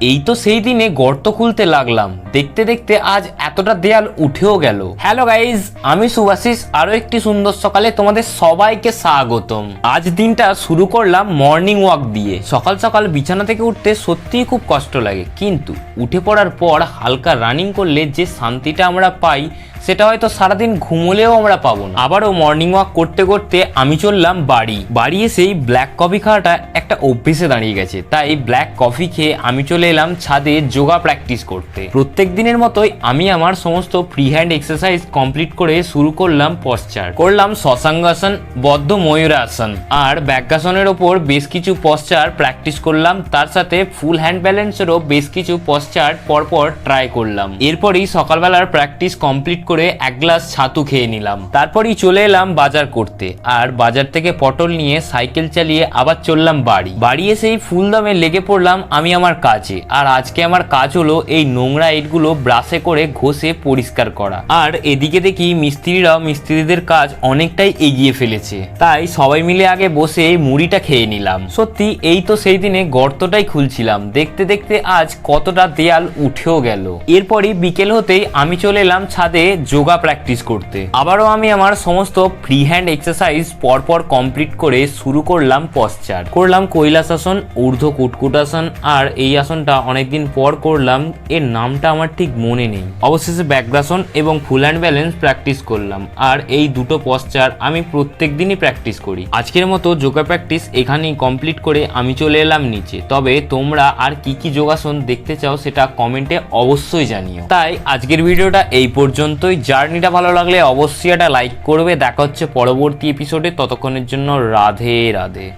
এই তো সেই দিনে গর্ত খুলতে লাগলাম, দেখতে দেখতে আজ এতটা দেয়াল উঠেও গেল। হ্যালো গাইজ, আমি সুভাশিস, আরো একটি সুন্দর সকালে তোমাদের সবাইকে স্বাগতম। আজ দিনটা শুরু করলাম মর্নিং ওয়াক দিয়ে। সকাল সকাল বিছানা থেকে উঠতে সত্যিই খুব কষ্ট লাগে, কিন্তু উঠে পড়ার পর হালকা রানিং করলে যে শান্তিটা আমরা পাই সেটা হয়তো সারাদিন ঘুমোলেও আমরা পাবো না। আবারও মর্নিং ওয়াক করতে করতে আমি চললাম বাড়ি এসেই ব্ল্যাক কফি খাওয়াটা একটা অভ্যেসে দাঁড়িয়ে গেছে, তাই ব্ল্যাক কফি খেয়ে আমি চলে এলাম ছাদে যোগা প্র্যাকটিস করতে। প্রত্যেক দিনের মতোই আমি আমার সমস্ত ফ্রি হ্যান্ড এক্সারসাইজ কমপ্লিট করে শুরু করলাম পশ্চার। করলাম শশাঙ্গাসন, বদ্ধ ময়ূরাসন আর ব্যাকাসনের ওপর বেশ কিছু পশ্চার প্র্যাকটিস করলাম। তার সাথে ফুল হ্যান্ড ব্যালেন্সেরও বেশ কিছু পশ্চার পরপর ট্রাই করলাম। এরপরই সকালবেলার প্র্যাকটিস কমপ্লিট করে এক গ্লাস ছাতু খেয়ে নিলাম। তারপরই চলে এলাম বাজার করতে, আর বাজার থেকে পটল নিয়ে সাইকেল চালিয়ে আবার চললাম বাড়ি এসেই ফুলদমে লেগে পড়লাম আমি আমার কাজে। আর আজকে আমার কাজ হলো এই নোংরা ইটগুলো ব্রাশে করে ঘষে পরিষ্কার করা। আর এদিকে দেখি মিস্ত্রিরাও মিস্ত্রিদের কাজ অনেকটাই এগিয়ে ফেলেছে, তাই সবাই মিলে আগে বসে মুড়িটা খেয়ে নিলাম। সত্যি এই তো সেই দিনে গর্তটাই খুলছিলাম, দেখতে দেখতে আজ কতটা দেয়াল উঠেও গেল। এরপরই বিকেল হতেই আমি চলে এলাম ছাদে যোগা প্র্যাকটিস করতে। আবারও আমি আমার সমস্ত ফ্রি হ্যান্ড এক্সারসাইজ পরপর কমপ্লিট করে শুরু করলাম পশ্চার। করলাম কৈলাসাসন, ঊর্ধ্ব কুটকুটাসন, আর এই আসনটা অনেকদিন পর করলাম, এর নামটা আমার ঠিক মনে নেই। অবশেষে ব্যাকদাসন এবং ফুল হ্যান্ড ব্যালেন্স প্র্যাকটিস করলাম। আর এই দুটো পশ্চার আমি প্রত্যেক দিনই প্র্যাকটিস করি। আজকের মতো যোগা প্র্যাকটিস এখানেই কমপ্লিট করে আমি চলে এলাম নিচে। তবে তোমরা আর কি কি যোগাসন দেখতে চাও সেটা কমেন্টে অবশ্যই জানিও। তাই আজকের ভিডিওটা এই পর্যন্তই। জার্নিটা ভালো লাগলে অবশ্যই একটা লাইক করবে। দেখা হচ্ছে পরবর্তী এপিসোডে, ততক্ষণের জন্য রাধে রাধে।